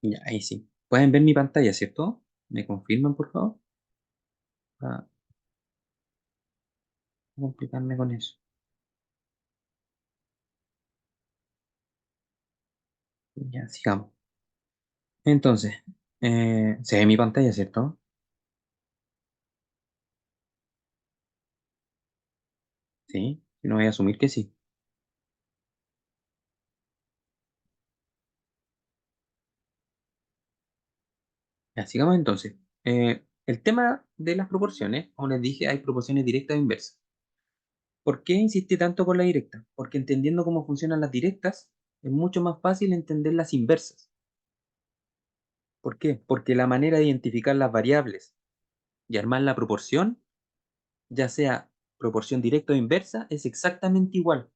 Ya, ahí sí. Pueden ver mi pantalla, ¿cierto? ¿Me confirman, por favor? Para no complicarme con eso. Ya, sigamos. Entonces, se ve mi pantalla, ¿cierto? Sí, no voy a asumir que sí. Ya, sigamos entonces. El tema de las proporciones, como les dije, hay proporciones directas e inversas. ¿Por qué insistí tanto con la directa? Porque entendiendo cómo funcionan las directas, es mucho más fácil entender las inversas. ¿Por qué? Porque la manera de identificar las variables y armar la proporción, ya sea proporción directa o inversa, es exactamente igual.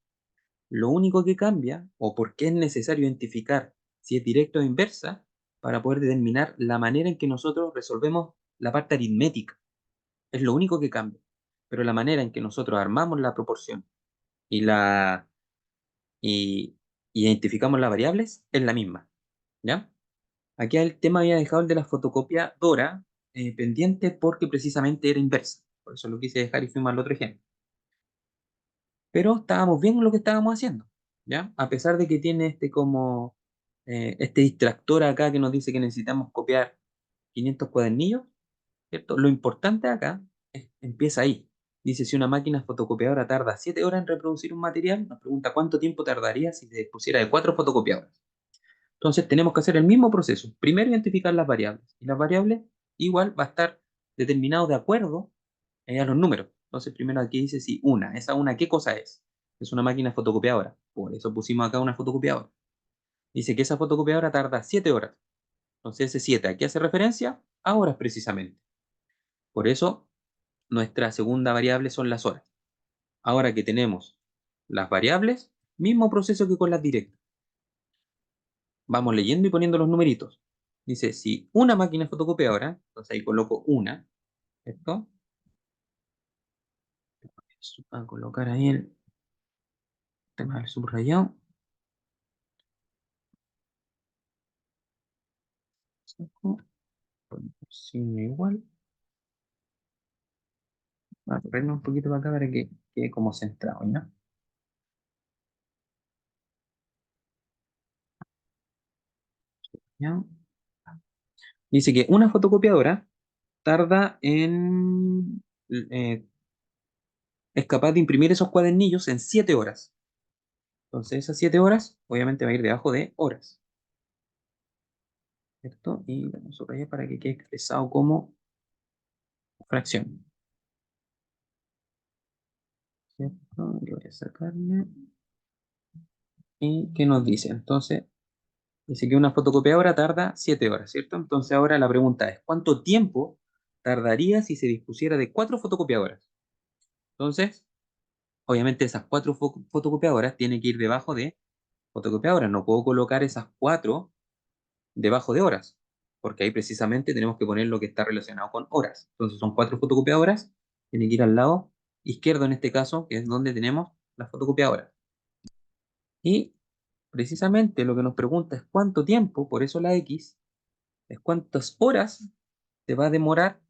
Lo único que cambia, o por qué es necesario identificar si es directa o inversa, para poder determinar la manera en que nosotros resolvemos la parte aritmética. Es lo único que cambia. Pero la manera en que nosotros armamos la proporción y la y identificamos las variables es la misma. ¿Ya? Aquí el tema había dejado el de la fotocopiadora pendiente porque precisamente era inversa. Por eso lo quise dejar y fuimos al otro ejemplo. Pero estábamos bien en lo que estábamos haciendo, ¿ya? A pesar de que tiene este distractor acá que nos dice que necesitamos copiar 500 cuadernillos, ¿cierto? Lo importante acá empieza ahí. Dice, si una máquina fotocopiadora tarda 7 horas en reproducir un material, nos pregunta cuánto tiempo tardaría si se pusiera de 4 fotocopiadoras. Entonces tenemos que hacer el mismo proceso. Primero identificar las variables. Y las variables igual va a estar determinado de acuerdo a los números. Entonces primero aquí dice si una. ¿Esa una qué cosa es? Es una máquina fotocopiadora. Por eso pusimos acá una fotocopiadora. Dice que esa fotocopiadora tarda 7 horas. Entonces ese 7 ¿a qué hace referencia? A horas precisamente. Por eso nuestra segunda variable son las horas. Ahora que tenemos las variables, mismo proceso que con las directas. Vamos leyendo y poniendo los numeritos. Dice, si una máquina fotocopiadora, entonces ahí coloco una, ¿cierto? A colocar ahí el tema del subrayado. Saco, signo igual. Voy a correrme un poquito para acá para que quede como centrado, ¿ya? ¿Ya? Dice que una fotocopiadora tarda es capaz de imprimir esos cuadernillos en 7 horas. Entonces esas 7 horas obviamente va a ir debajo de horas, ¿cierto? Y vamos a subrayar para que quede expresado como fracción, ¿cierto? Yo voy a sacarle. ¿Y qué nos dice? Entonces, dice que una fotocopiadora tarda 7 horas, ¿cierto? Entonces ahora la pregunta es, ¿cuánto tiempo tardaría si se dispusiera de 4 fotocopiadoras? Entonces, obviamente esas 4 fotocopiadoras tienen que ir debajo de fotocopiadoras. No puedo colocar esas 4 debajo de horas, porque ahí precisamente tenemos que poner lo que está relacionado con horas. Entonces son 4 fotocopiadoras, tiene que ir al lado izquierdo en este caso, que es donde tenemos las fotocopiadoras. Y precisamente lo que nos pregunta es cuánto tiempo, por eso la X, es cuántas horas te va a demorar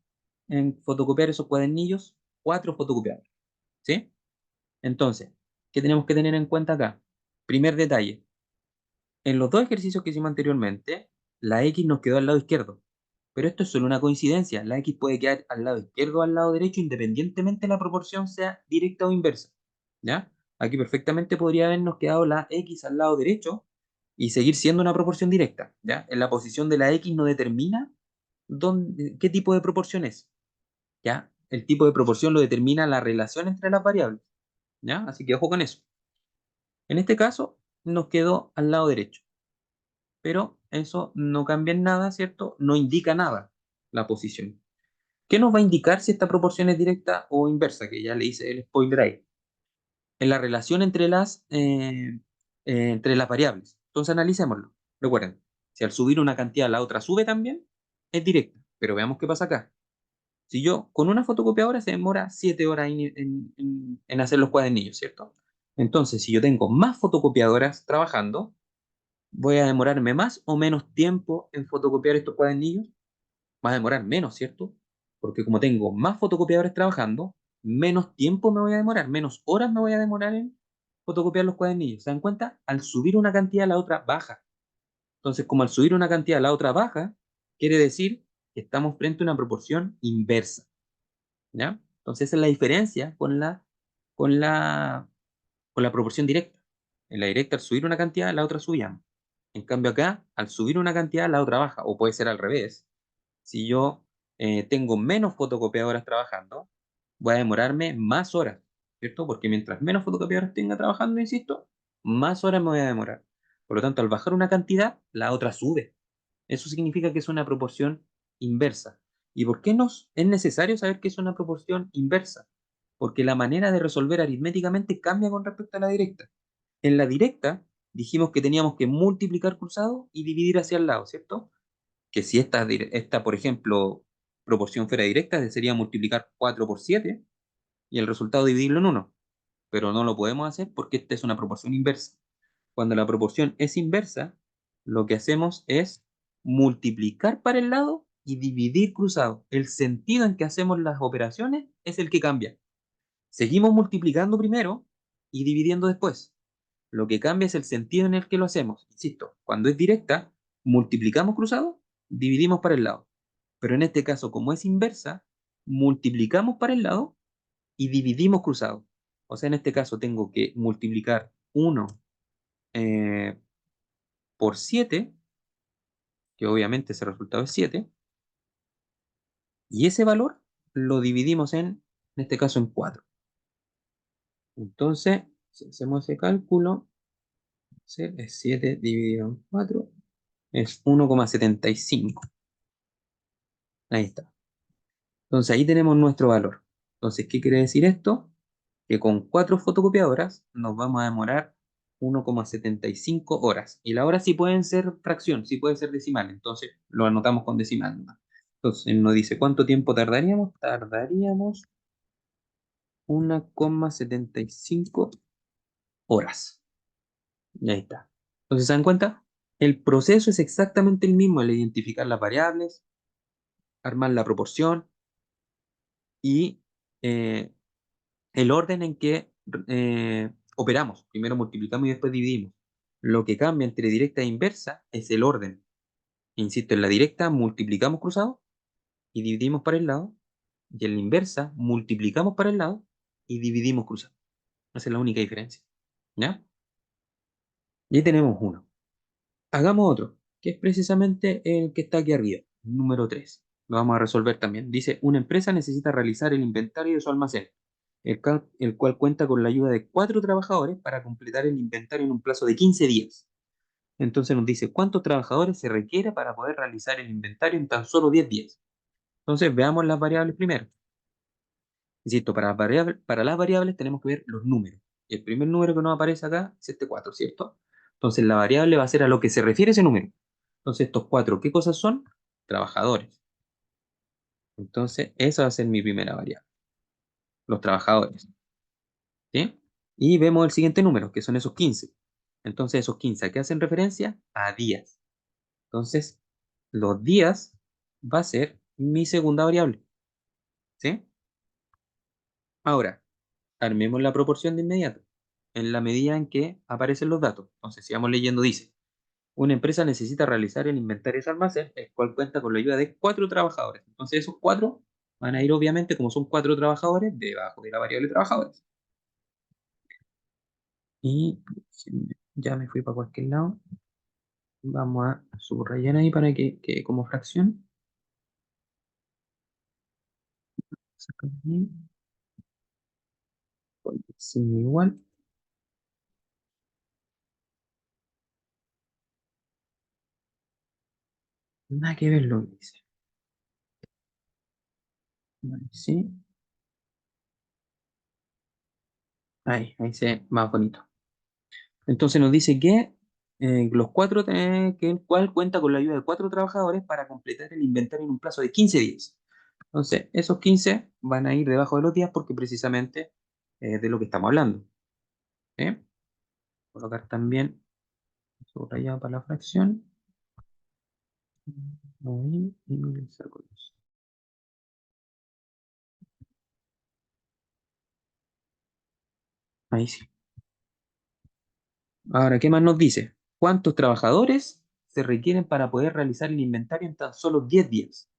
en fotocopiar esos cuadernillos, 4 fotocopiados, ¿sí? Entonces, ¿qué tenemos que tener en cuenta acá? Primer detalle, en los dos ejercicios que hicimos anteriormente, la X nos quedó al lado izquierdo, pero esto es solo una coincidencia, la X puede quedar al lado izquierdo o al lado derecho independientemente la proporción sea directa o inversa, ¿ya? Aquí perfectamente podría habernos quedado la X al lado derecho y seguir siendo una proporción directa, ¿ya? En la posición de la X no determina qué tipo de proporción es, ¿ya? El tipo de proporción lo determina la relación entre las variables, ¿ya? Así que ojo con eso. En este caso, nos quedó al lado derecho, pero eso no cambia en nada, ¿cierto? No indica nada la posición. ¿Qué nos va a indicar si esta proporción es directa o inversa? Que ya le hice el spoiler ahí. En la relación entre las variables. Entonces analicémoslo. Recuerden, si al subir una cantidad la otra sube también, es directa. Pero veamos qué pasa acá. Si yo con una fotocopiadora se demora 7 horas en hacer los cuadernillos, ¿cierto? Entonces, si yo tengo más fotocopiadoras trabajando, ¿Voy a demorarme más o menos tiempo en fotocopiar estos cuadernillos? Va a demorar menos, ¿cierto? Porque como tengo más fotocopiadores trabajando, menos tiempo me voy a demorar, menos horas me voy a demorar en fotocopiar los cuadernillos. ¿Se dan cuenta? Al subir una cantidad, la otra baja. Entonces, como al subir una cantidad, la otra baja, quiere decir que estamos frente a una proporción inversa. ¿Ya? Entonces, esa es la diferencia con la, con la proporción directa. En la directa, al subir una cantidad, la otra subía. En cambio, acá, al subir una cantidad, la otra baja. O puede ser al revés. Si yo tengo menos fotocopiadoras trabajando, voy a demorarme más horas, ¿cierto? Porque mientras menos fotocopiadoras tenga trabajando, insisto, más horas me voy a demorar. Por lo tanto, al bajar una cantidad, la otra sube. Eso significa que es una proporción inversa. ¿Y por qué nos es necesario saber que es una proporción inversa? Porque la manera de resolver aritméticamente cambia con respecto a la directa. En la directa dijimos que teníamos que multiplicar cruzado y dividir hacia el lado, ¿cierto? Que si esta, por ejemplo, proporción fuera directa, sería multiplicar 4 por 7 y el resultado dividirlo en uno. Pero no lo podemos hacer porque esta es una proporción inversa. Cuando la proporción es inversa, lo que hacemos es multiplicar para el lado y dividir cruzado. El sentido en que hacemos las operaciones es el que cambia. Seguimos multiplicando primero y dividiendo después. Lo que cambia es el sentido en el que lo hacemos. Insisto, cuando es directa, multiplicamos cruzado, dividimos para el lado. Pero en este caso, como es inversa, multiplicamos para el lado y dividimos cruzado. O sea, en este caso tengo que multiplicar 1 por 7, que obviamente ese resultado es 7, y ese valor lo dividimos en este caso, en 4. Entonces, si hacemos ese cálculo, es 7 dividido en 4, es 1,75. Ahí está. Entonces ahí tenemos nuestro valor. Entonces, ¿qué quiere decir esto? Que con 4 fotocopiadoras nos vamos a demorar 1,75 horas. Y las horas sí pueden ser fracción, sí puede ser decimal. Entonces lo anotamos con decimal nomás. Entonces nos dice cuánto tiempo tardaríamos. Tardaríamos 1,75 horas. Y ahí está. Entonces, ¿se dan cuenta? El proceso es exactamente el mismo, el identificar las variables, armar la proporción y el orden en que operamos. Primero multiplicamos y después dividimos. Lo que cambia entre directa e inversa es el orden. Insisto, en la directa multiplicamos cruzado y dividimos para el lado. Y en la inversa multiplicamos para el lado y dividimos cruzado. Esa es la única diferencia. ¿Ya? Y ahí tenemos uno. Hagamos otro, que es precisamente el que está aquí arriba, número 3. Lo vamos a resolver también. Dice, una empresa necesita realizar el inventario de su almacén, el cual cuenta con la ayuda de 4 trabajadores para completar el inventario en un plazo de 15 días. Entonces nos dice cuántos trabajadores se requiere para poder realizar el inventario en tan solo 10 días. Entonces veamos las variables primero. Insisto, para las variables tenemos que ver los números. Y el primer número que nos aparece acá es este 4, ¿cierto? Entonces la variable va a ser a lo que se refiere ese número. Entonces estos 4, ¿qué cosas son? Trabajadores. Entonces esa va a ser mi primera variable, los trabajadores. ¿Sí? Y vemos el siguiente número, que son esos 15. Entonces esos 15, ¿a qué hacen referencia? A días. Entonces los días va a ser mi segunda variable. ¿Sí? Ahora, armemos la proporción de inmediato, en la medida en que aparecen los datos. Entonces, si vamos leyendo, dice, una empresa necesita realizar el inventario de su almacén, el cual cuenta con la ayuda de 4 trabajadores. Entonces, esos 4 van a ir, obviamente, como son 4 trabajadores, debajo de la variable trabajadores. Y ya me fui para cualquier lado. Vamos a subrayar ahí para que quede como fracción. Sacar ahí. Sí, igual. Nada que ver lo que dice. Vale, sí. Ahí se ve más bonito. Entonces nos dice que los 4, que el cual cuenta con la ayuda de 4 trabajadores para completar el inventario en un plazo de 15 días. Entonces, esos 15 van a ir debajo de los días porque precisamente de lo que estamos hablando. ¿Sí? Colocar también Subrayado para la fracción. Ahí, y le saco eso. Ahí sí. Ahora, ¿qué más nos dice? ¿Cuántos trabajadores se requieren para poder realizar el inventario en tan solo 10 días?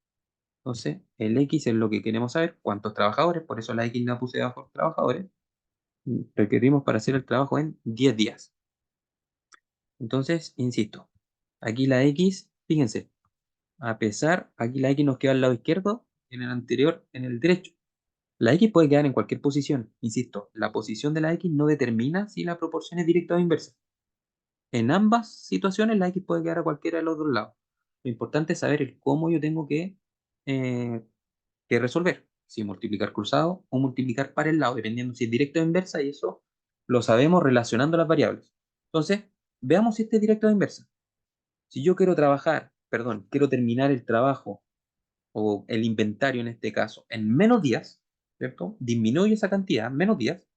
Entonces, el X es lo que queremos saber, cuántos trabajadores, por eso la X la puse debajo de trabajadores, requerimos para hacer el trabajo en 10 días. Entonces, insisto, aquí la X, fíjense, a pesar, aquí la X nos queda al lado izquierdo, en el anterior, en el derecho. La X puede quedar en cualquier posición, insisto, la posición de la X no determina si la proporción es directa o inversa. En ambas situaciones la X puede quedar a cualquiera de los dos lados. Lo importante es saber el cómo yo tengo eh, que resolver, si multiplicar cruzado o multiplicar para el lado, dependiendo si es directa o inversa, y eso lo sabemos relacionando las variables. Entonces, veamos si este es directa o inversa. Si yo quiero trabajar, perdón, quiero terminar el trabajo o el inventario en este caso en menos días, ¿cierto? Disminuye esa cantidad, menos días,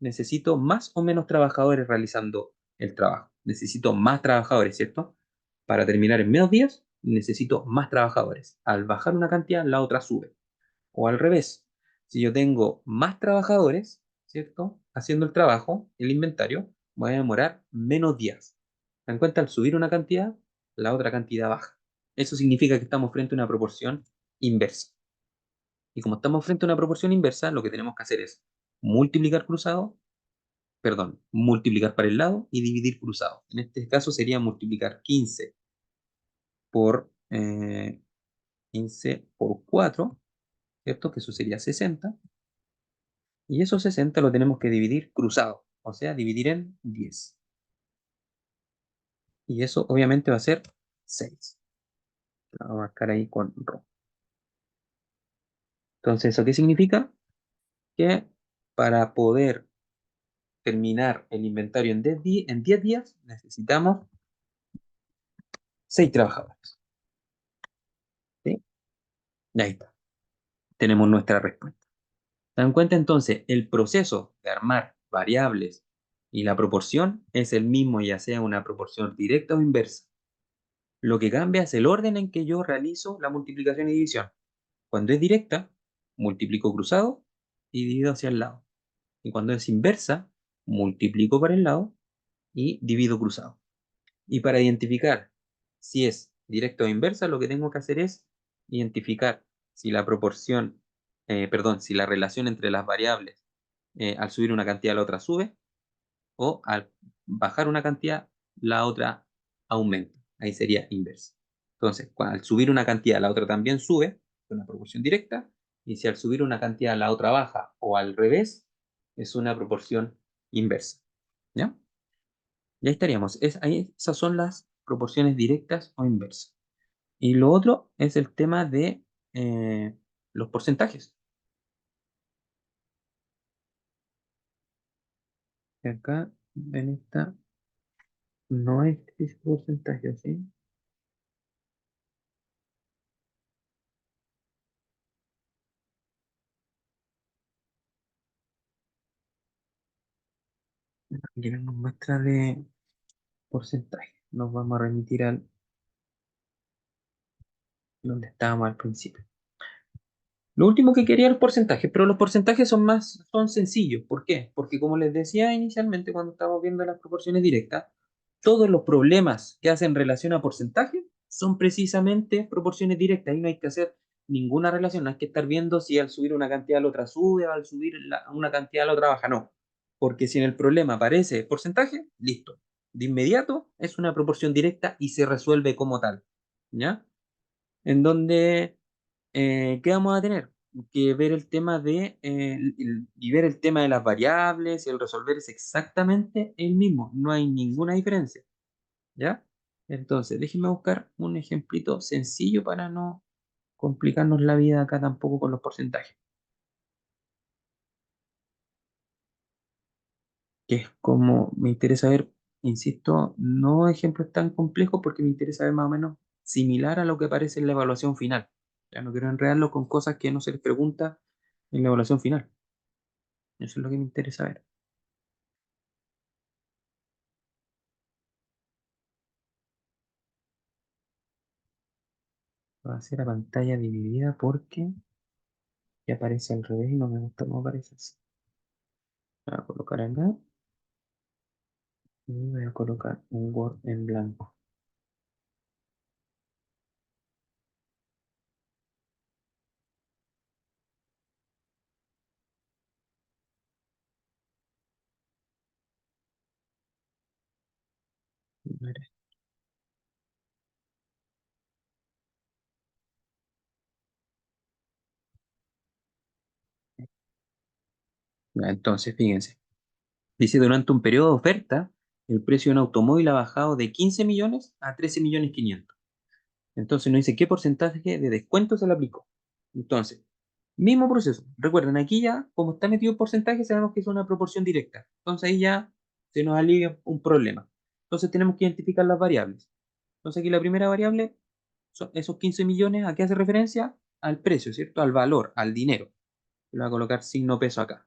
necesito más o menos trabajadores realizando el trabajo. Necesito más trabajadores, ¿cierto? Para terminar en menos días, necesito más trabajadores. Al bajar una cantidad, la otra sube. O al revés, si yo tengo más trabajadores, ¿cierto? Haciendo el trabajo, el inventario, voy a demorar menos días. ¿Se dan cuenta? Al subir una cantidad, la otra cantidad baja. Eso significa que estamos frente a una proporción inversa. Y como estamos frente a una proporción inversa, lo que tenemos que hacer es multiplicar cruzado, perdón, multiplicar para el lado y dividir cruzado. En este caso sería multiplicar 15 por 15 por 4, ¿cierto? Que eso sería 60. Y esos 60 lo tenemos que dividir cruzado, o sea, dividir en 10. Y eso obviamente va a ser 6. Lo voy a marcar ahí con rojo. Entonces, ¿eso qué significa? Que para poder terminar el inventario en 10 días necesitamos 6 trabajadores. ¿Sí? Y ahí está. Tenemos nuestra respuesta. ¿Se dan cuenta entonces? El proceso de armar variables y la proporción es el mismo, ya sea una proporción directa o inversa. Lo que cambia es el orden en que yo realizo la multiplicación y división. Cuando es directa, multiplico cruzado y divido hacia el lado. Y cuando es inversa, multiplico para el lado y divido cruzado. Y para identificar si es directa o inversa, lo que tengo que hacer es identificar si la proporción, perdón, si la relación entre las variables al subir una cantidad la otra sube o al bajar una cantidad la otra aumenta. Ahí sería inversa. Entonces, al subir una cantidad la otra también sube, es una proporción directa, y si al subir una cantidad la otra baja o al revés, es una proporción inversa. ¿Ya? Y ahí estaríamos. Esas son las proporciones directas o inversas. Y lo otro es el tema de los porcentajes. Y acá en esta no hay ese porcentaje, ¿sí? Aquí no nos muestra de porcentaje. Nos vamos a remitir al donde estábamos al principio. Lo último que quería era el porcentaje, pero los porcentajes son sencillos. ¿Por qué? Porque como les decía inicialmente cuando estábamos viendo las proporciones directas, todos los problemas que hacen relación a porcentaje son precisamente proporciones directas. Ahí no hay que hacer ninguna relación, no hay que estar viendo si al subir una cantidad la otra sube o al subir una cantidad la otra baja, no. Porque si en el problema aparece porcentaje, listo. De inmediato es una proporción directa y se resuelve como tal. ¿Ya? En donde ¿qué vamos a tener? Que ver el tema y ver el tema de las variables y el resolver es exactamente el mismo, no hay ninguna diferencia, ¿ya? Entonces, déjenme buscar un ejemplito sencillo para no complicarnos la vida acá tampoco con los porcentajes, que es como me interesa ver, insisto, no ejemplos tan complejos porque me interesa ver más o menos similar a lo que aparece en la evaluación final. Ya no quiero enredarlo con cosas que no se les pregunta en la evaluación final. Eso es lo que me interesa ver. va a ser a pantalla dividida porque ya aparece al revés y no me gusta cómo aparece así. Voy a colocar acá y voy a colocar un Word en blanco. Ya, entonces, fíjense. Dice, durante un periodo de oferta, el precio de un automóvil ha bajado de 15 millones a 13 millones 500. Entonces nos dice qué porcentaje de descuento se le aplicó. Entonces, mismo proceso. Recuerden, aquí ya, como está metido el porcentaje, sabemos que es una proporción directa. Entonces ahí ya se nos alivia un problema. Entonces tenemos que identificar las variables. Entonces aquí la primera variable son esos 15 millones, ¿a qué hace referencia? Al precio, ¿cierto? Al valor, al dinero. Le voy a colocar signo peso acá.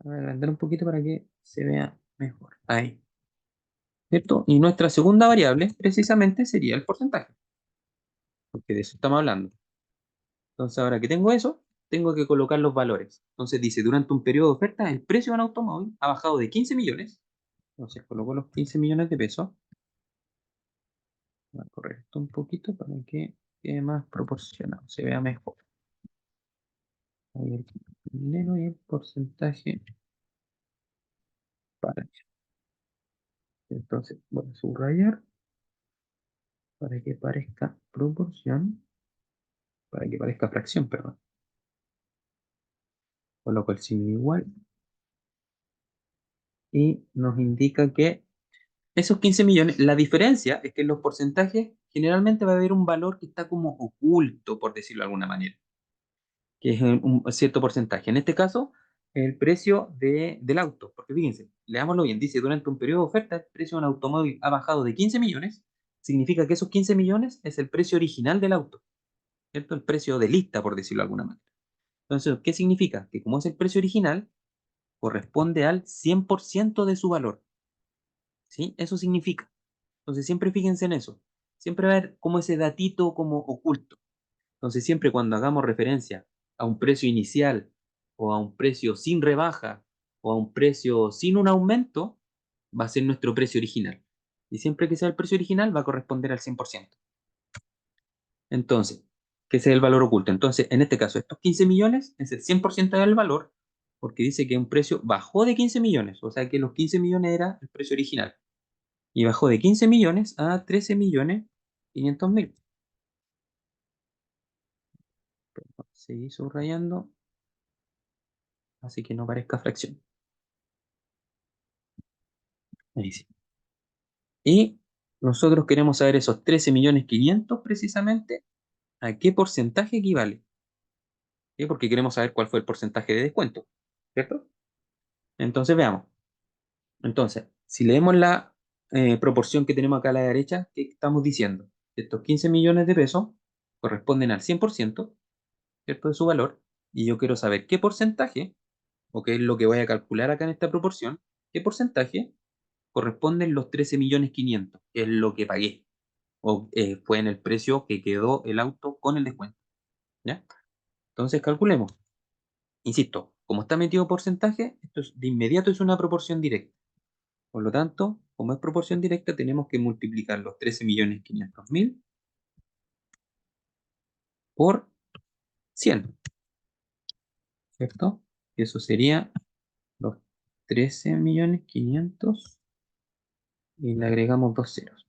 Voy a agrandar un poquito para que se vea mejor. Ahí. ¿Cierto? Y nuestra segunda variable, precisamente, sería el porcentaje, porque de eso estamos hablando. Entonces, ahora que tengo eso, tengo que colocar los valores. Entonces dice, durante un periodo de oferta, el precio de un automóvil ha bajado de 15 millones. Entonces coloco los 15 millones de pesos. Voy a correr esto un poquito para que quede más proporcionado, se vea mejor. Ahí el dinero y el porcentaje para. Entonces voy a subrayar para que parezca proporción, para que parezca fracción, perdón. Coloco el signo igual y nos indica que esos 15 millones, la diferencia es que en los porcentajes generalmente va a haber un valor que está como oculto, por decirlo de alguna manera, que es un cierto porcentaje. En este caso, el precio del auto, porque fíjense, leámoslo bien, dice, durante un periodo de oferta, el precio de un automóvil ha bajado de 15 millones, significa que esos 15 millones es el precio original del auto, ¿cierto? El precio de lista, por decirlo de alguna manera. Entonces, ¿qué significa? Que como es el precio original, corresponde al 100% de su valor, ¿sí? Eso significa. Entonces siempre fíjense en eso. Siempre va a haber como ese datito como oculto. Entonces siempre cuando hagamos referencia a un precio inicial o a un precio sin rebaja o a un precio sin un aumento, va a ser nuestro precio original. Y siempre que sea el precio original va a corresponder al 100%. Entonces, que ese es el valor oculto. Entonces, en este caso, estos 15 millones es el 100% del valor porque dice que un precio bajó de 15 millones. O sea que los 15 millones era el precio original y bajó de 15 millones a 13 millones 500 mil. Seguí subrayando, así que no parezca fracción. Ahí sí. Y nosotros queremos saber esos 13 millones 500 precisamente, ¿a qué porcentaje equivale? ¿Sí? Porque queremos saber cuál fue el porcentaje de descuento, ¿cierto? Entonces veamos. Entonces, si leemos la proporción que tenemos acá a la derecha, ¿qué estamos diciendo? Estos 15 millones de pesos corresponden al 100%, ¿cierto? De su valor, y yo quiero saber qué porcentaje, o qué es lo que voy a calcular acá en esta proporción, qué porcentaje corresponden los 13 millones 500, que es lo que pagué, o fue en el precio que quedó el auto con el descuento, ¿ya? Entonces calculemos. Insisto, como está metido porcentaje, de inmediato es una proporción directa. Por lo tanto, como es proporción directa, tenemos que multiplicar los 13 millones 500 mil por 100, ¿cierto? Y eso sería los 13 millones 500 y le agregamos dos ceros.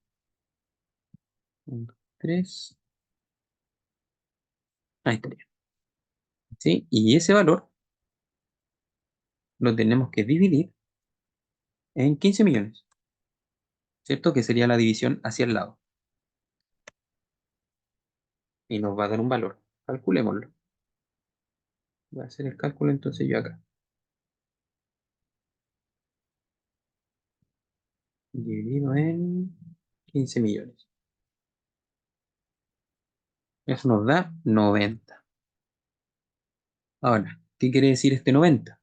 1, 3, ahí estaría. ¿Sí? Y ese valor lo tenemos que dividir en 15 millones, ¿cierto? Que sería la división hacia el lado. Y nos va a dar un valor. Calculémoslo. Voy a hacer el cálculo entonces yo acá. Dividido en 15 millones. Eso nos da 90. Ahora, ¿qué quiere decir este 90?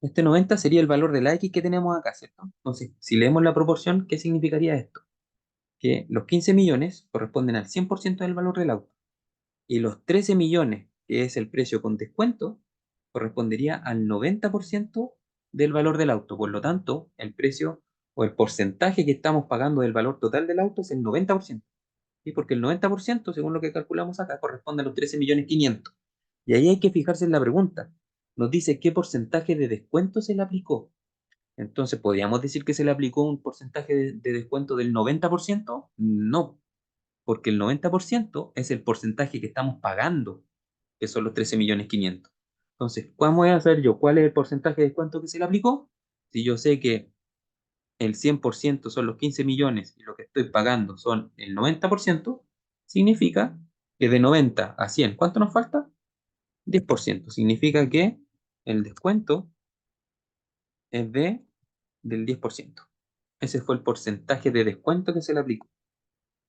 Este 90 sería el valor de la X que tenemos acá, ¿cierto? Entonces, si leemos la proporción, ¿qué significaría esto? que los 15 millones corresponden al 100% del valor del auto y los 13 millones, que es el precio con descuento, correspondería al 90% del valor del auto. Por lo tanto, el precio o el porcentaje que estamos pagando del valor total del auto es el 90%. ¿Sí? Porque el 90%, según lo que calculamos acá, corresponde a los 13 millones 500. Y ahí hay que fijarse en la pregunta. Nos dice qué porcentaje de descuento se le aplicó. Entonces, ¿podríamos decir que se le aplicó un porcentaje de descuento del 90%? No, porque el 90% es el porcentaje que estamos pagando, que son los 13 millones 500. Entonces, ¿cómo voy a saber yo cuál es el porcentaje de descuento que se le aplicó? Si yo sé que el 100% son los 15 millones y lo que estoy pagando son el 90%, significa que de 90 a 100, ¿cuánto nos falta? 10%. Significa que el descuento es del 10%. Ese fue el porcentaje de descuento que se le aplicó.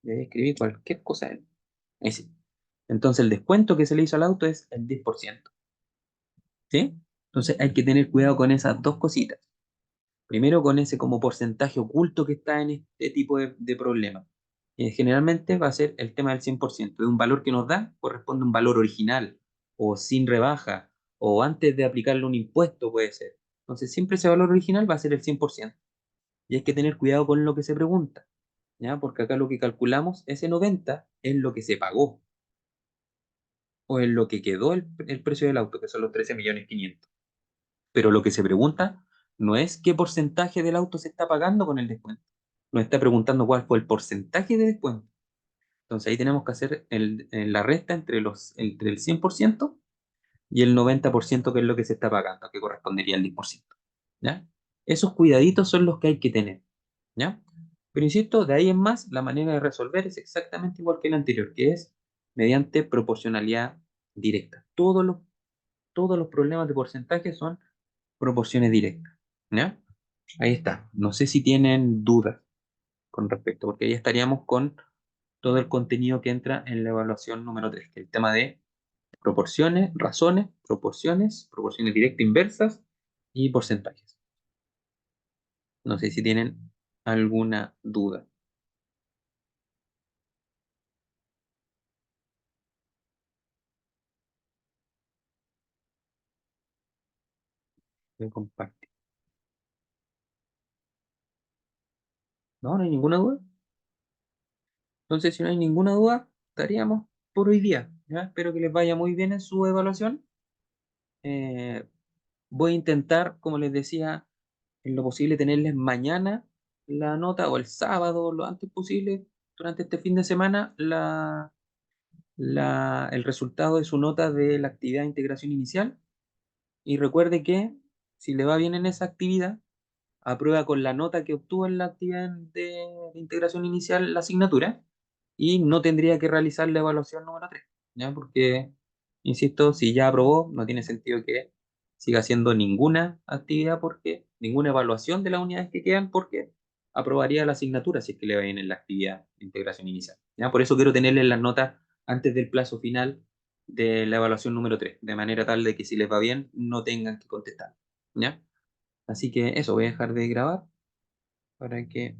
Debe escribir cualquier cosa ahí. Ahí sí. Entonces el descuento que se le hizo al auto es el 10%. ¿Sí? Entonces hay que tener cuidado con esas dos cositas. Primero con ese como porcentaje oculto que está en este tipo de problemas. Generalmente va a ser el tema del 100%. De un valor que nos da, corresponde a un valor original, o sin rebaja, o antes de aplicarle un impuesto puede ser. Entonces siempre ese valor original va a ser el 100%. Y hay que tener cuidado con lo que se pregunta, ¿ya? Porque acá lo que calculamos, ese 90 es lo que se pagó, o es lo que quedó el precio del auto, que son los 13 millones 500. Pero lo que se pregunta no es qué porcentaje del auto se está pagando con el descuento. Nos está preguntando cuál fue el porcentaje de descuento. Entonces ahí tenemos que hacer la resta entre el 100% y el 90%, que es lo que se está pagando, que correspondería al 10%. ¿Ya? Esos cuidaditos son los que hay que tener. ¿Ya? Pero insisto, de ahí en más, la manera de resolver es exactamente igual que la anterior, que es mediante proporcionalidad directa. Todos los problemas de porcentaje son proporciones directas. ¿Ya? Ahí está. No sé si tienen dudas con respecto, porque ahí estaríamos con todo el contenido que entra en la evaluación número 3, que es el tema de proporciones, razones, proporciones directas inversas y porcentajes. No sé si tienen alguna duda. Voy a compartir. No, no hay ninguna duda. Entonces, si no hay ninguna duda, estaríamos por hoy día. ¿Ya? Espero que les vaya muy bien en su evaluación. Eh, Voy a intentar, como les decía, en lo posible tenerles mañana la nota o el sábado, lo antes posible, durante este fin de semana, el resultado de su nota de la actividad de integración inicial. Y recuerde que si le va bien en esa actividad, aprueba con la nota que obtuvo en la actividad de integración inicial la asignatura y no tendría que realizar la evaluación número 3, ¿ya? Porque, insisto, si ya aprobó, no tiene sentido que siga haciendo ninguna actividad, porque ninguna evaluación de las unidades que quedan, porque aprobaría la asignatura si es que le va bien en la actividad de integración inicial, ¿ya? Por eso quiero tenerle las notas antes del plazo final de la evaluación número 3, de manera tal de que si les va bien, no tengan que contestar, ¿ya? Así que eso, voy a dejar de grabar para que